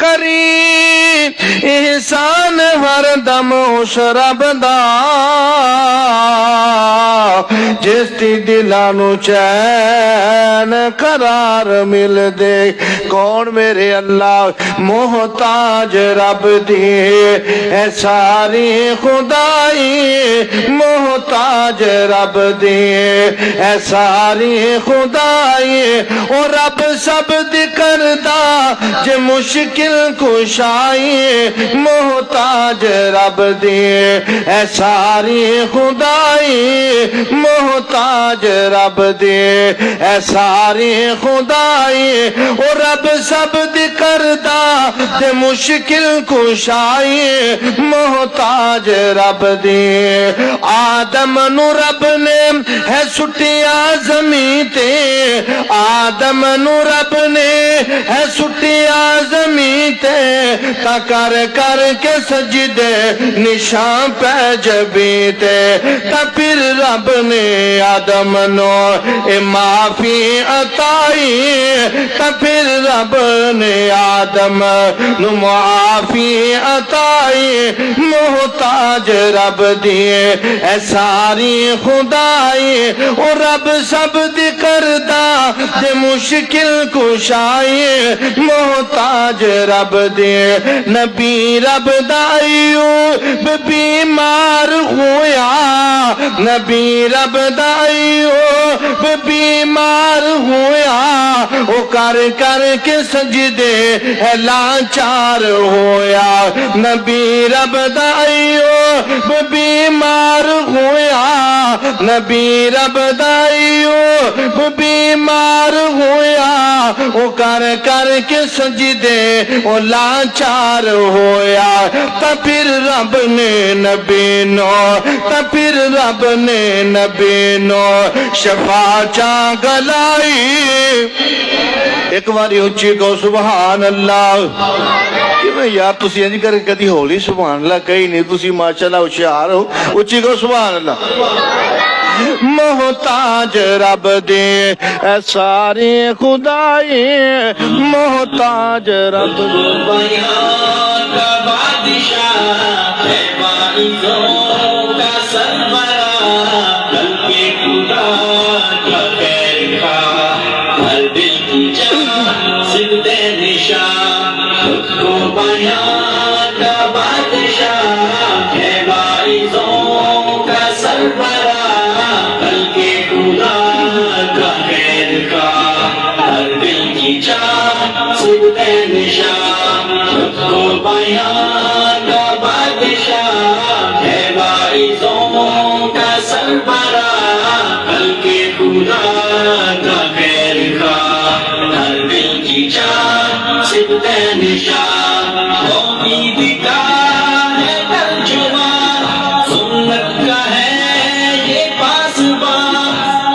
کری احسان ہر دم اس رب دا جس دی دلاں نو چین قرار مل دے کون میرے اللہ محتاج رب دی اے ساری خدائی محتاج رب دی اے ساری خدائی او رب سب دی کردہ جے مشکل کشائی محتاج رب دی اے ساری خدائی محتاج رب دی اے ساری خدائی او رب سب دی کردہ جے مشکل کشائی محتاج رب دی آدم نو رب نے ہے سٹیا زمین تے آدم نو رب نے ہے سٹیا زمین تے تا کر کر کے سجدے نشان پہ جبی تے تا پھر رب نے آدم نو معافی عطائی تا پھر رب نے آدم نو معافی عطائی محتاج رب دیے اے ساری خدائی او رب سب دی کردہ دے مشکل کشائی محتاج رب دیے نبی رب دائیو بیمار ہویا نبی رب دائیو بیمار ہویا او کر کر کے سجدے لاچار ہویا نبی رب دائیو بیمار ہویا نبی رب دائیو بیمار ہویا او کر کر کے سجدے او لاچار ہویا تا پھر رب نے نبی نو تا پھر رب نے نبی نو شفا چاں گلائی ایک باری اچھی کو سبحان اللہ کہ میں یار تسی انج کر کدی ہولی سبحان اللہ کہیں نہیں تسی ماشاءاللہ ہوشیار ہو اچھی کو سبحان اللہ محتاج رب دے اے ساری خدائی محتاج رب دے بیان کا بادشاہ ہے باعثوں کا سربراہ کل کے خدا کا خیر خواہ ہر دل کی جان صدق نشان خود کو بیان کا بادشاہ ہے باعثوں کا سربراہ کل کے خدا کا خیر خواہ ہر دل کی جان صدق نشان خود کو بیان کا بادشاہ ہے باعثوں کا سربراہ کل کے خدا کا خیر خواہ ہر دل کی جان صدق نشان توحید کا ہے ترجمہ سنت کا ہے یہ پاسباں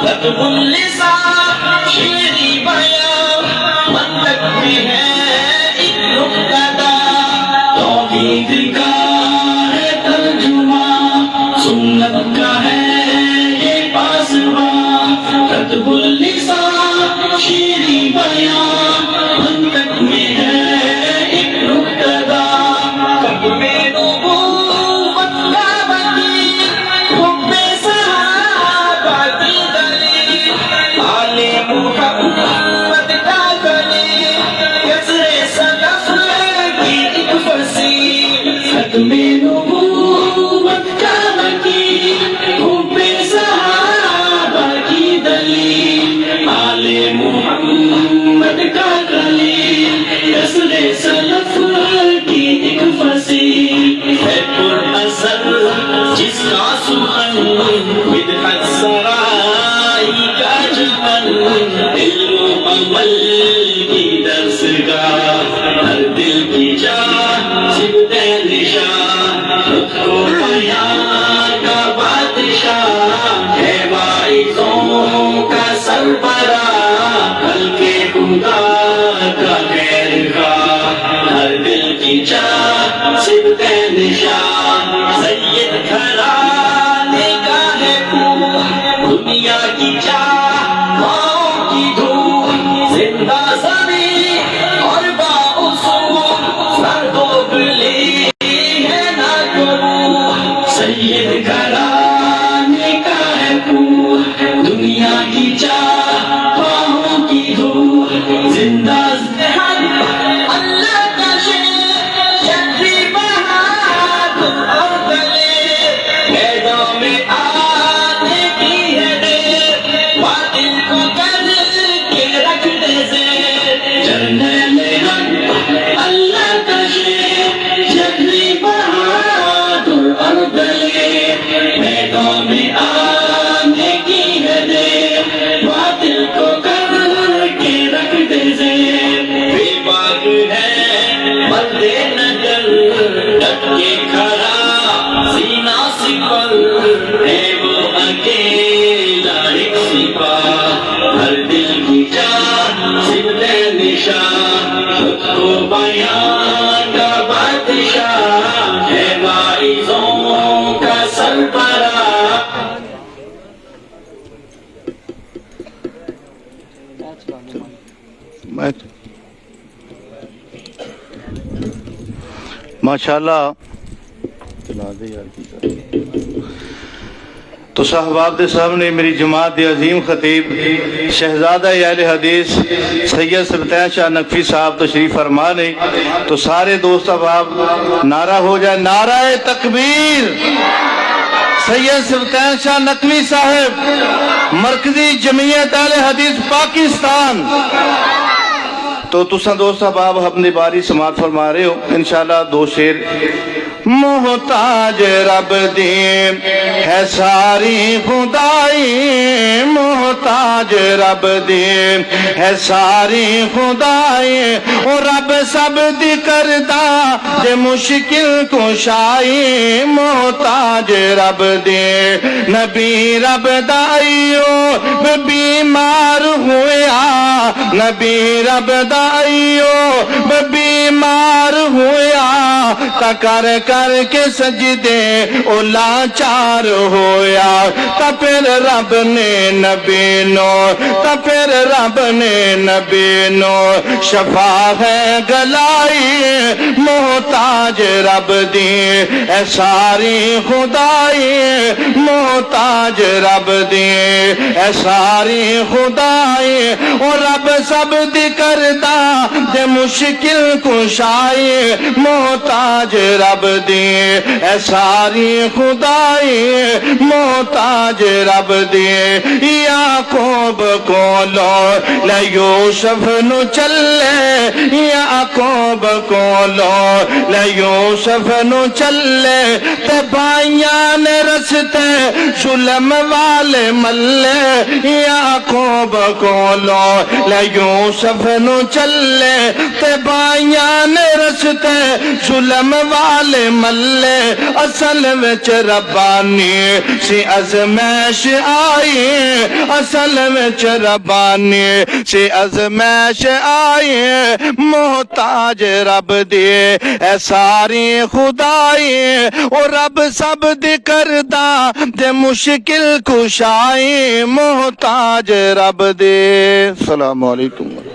رتب اللسان شعری بیان منطق میں ہے ایک نقطہ توحید کا ہے ترجمہ سنت کا ہے یہ پاسباں رتب اللسان شعری بیان منطق میں ہے ایک نقطہ کب میں نبوت کا وکیل حب صحابہ کی دلیل آل محمد کا دلیل کسر صدف کی ایک فصیل ختم نبوت کا وکیل حب صحابہ کی دلیل آل محمد کا دلیل کسر صدف کی ایک فصیل ہے پر اثر جس کا سخن بدعت سرائی کا جہن علم و عمل کی درسگاہ ہر دل کی جان صدق نشان خود کو بیان کا بادشاہ ہے باعثوں کا سربراہ کل کے خدا کا خیر خواہ ہر دل کی جان صدق نشان سید گھرانے کا ہے پھول دنیا کی چاہ ماؤں کی دھول زندہ زمین اور بااصول پر ہے وہ اکیلا ایک سپاہ ہر دل کی جان صرف نشان خود کو بیان کا بادشاہ ہے واعظوں کا سربراہ ماشاءاللہ. تو صاحباب دے سامنے میری جماعت دے عظیم خطیب شہزادہ اہل حدیث سید سبطین شاہ نقوی صاحب تشریف فرما نے. تو سارے دوست احباب نعرہ ہو جائے نعرہ تکبیر. سید سبطین شاہ نقوی صاحب مرکزی جمعیت اہل حدیث پاکستان. تو تساں دوست احباب اپنی باری سماعت فرما رہے ہو. انشاءاللہ دو شعر. محتاج رب دی ہے ساری خدائی محتاج رب دی ہے ساری خدائی او رب سب دی کردہ جے مشکل کشائی محتاج رب دی نبی رب دائیو بیمار ہویا نبی رب دائیو بیمار ہویا تا کر کے سجدے او لاچار ہویا تا پھر رب نے نبی نو تا پھر رب نے نبی نو شفا ہے گلائی محتاج رب دی اے ساری خدائی محتاج رب دی اے ساری خدائی او رب سب دی کردہ دے مشکل کشائی محتاج رب دی اے ساری خدائی محتاج رب دی. یعقوب کولو لے یوسف نو چلے یعقوب کولو لے یوسف نو چلے تے بھائیاں نے رستے سلم والے ملے یعقوب کولو لے یوسف نو چلے تے بھائیاں نے رستے سلم والے ملے اصل وچ ربانی سی ازمائش آئی اصل وچ ربانی سی ازمائش آئی محتاج رب دی اے ساری خدائی او رب سب دی کردہ دے مشکل کشائی محتاج رب دی. السلام علیکم.